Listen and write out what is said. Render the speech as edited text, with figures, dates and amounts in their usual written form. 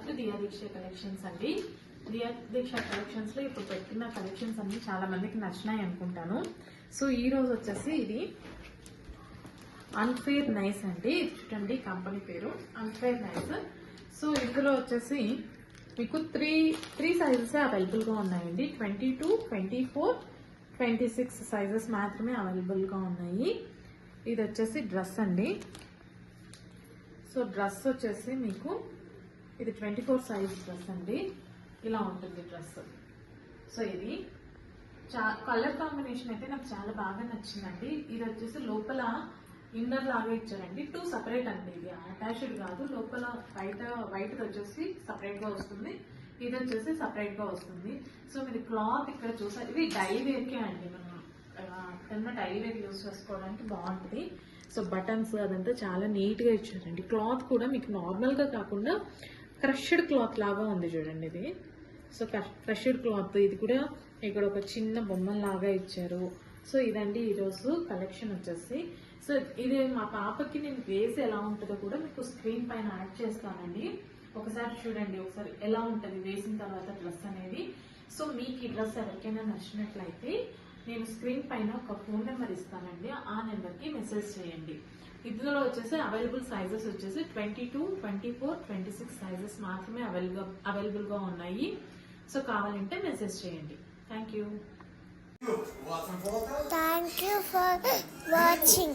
To Diya Deeksha collections అండి. దియా దీక్ష collections లో ఇప్పుడు పెట్టిన కలెక్షన్స్ అన్ని చాలా మందికి నచ్చినాయి అనుకుంటాను. సో ఈ రోజు వచ్చేసి ఇది అన్ఫేర్ నైస్ అండి. చూడండి కంపెనీ పేరు అన్ఫేర్ నైస్. సో ఇందులో వచ్చేసి మీకు త్రీ సైజెస్ అవైలబుల్ గా ఉన్నాయండి. 22, 24, 26 సైజెస్ మాత్రమే అవైలబుల్ గా ఉన్నాయి. ఇది వచ్చేసి డ్రెస్ అండి. సో డ్రెస్ వచ్చేసి మీకు ఇది 24 సైజ్ డ్రెస్ అండి. ఇలా ఉంటుంది డ్రెస్. సో ఇది కలర్ కాంబినేషన్ అయితే నాకు చాలా బాగా నచ్చిందండి. ఇది వచ్చేసి లోపల ఇన్నర్ లాగా ఇచ్చారండి. 2 సపరేట్ అండి. ఇది అటాచ్డ్ కాదు. లోపల వైట్ వచ్చేసి సపరేట్ గా వస్తుంది, ఇది వచ్చేసి సపరేట్ గా వస్తుంది. సో మీరు క్లాత్ ఇక్కడ చూసారు, ఇవి డైలీ వేర్కే అండి. మనం డైలీ వేర్ యూజ్ చేసుకోవడానికి బాగుంటుంది. సో బటన్స్ అదంతా చాలా నీట్ గా ఇచ్చారండి. క్లాత్ కూడా మీకు నార్మల్ గా కాకుండా క్రష్డ్ క్లాత్ లాగా ఉంది చూడండి ఇది. So crushed cloth. ఇది కూడా ఇక్కడ ఒక చిన్న బొమ్మలాగా ఇచ్చారు. సో ఇదండి ఈరోజు కలెక్షన్ వచ్చేసి. సో ఇది మా పాపకి నేను వేసి ఎలా ఉంటుందో కూడా మీకు స్క్రీన్ పైన యాడ్ చేస్తానండి. ఒకసారి చూడండి, ఒకసారి ఎలా ఉంటుంది వేసిన తర్వాత డ్రెస్ అనేది. సో మీకు ఈ డ్రెస్ ఎవరికైనా నచ్చినట్లయితే నేను స్క్రీన్ పైన ఒక ఫోన్ నెంబర్ ఇస్తానండి. ఆ నెంబర్కి మెసేజ్ చేయండి. ఇందులో వచ్చేసి అవైలబుల్ సైజెస్ వచ్చేసి 22, 24, 26 సైజెస్ మాత్రమే అవైలబుల్ గా ఉన్నాయి. సో కావాలంటే మెసేజ్ చేయండి. Thank you. Thank you for watching.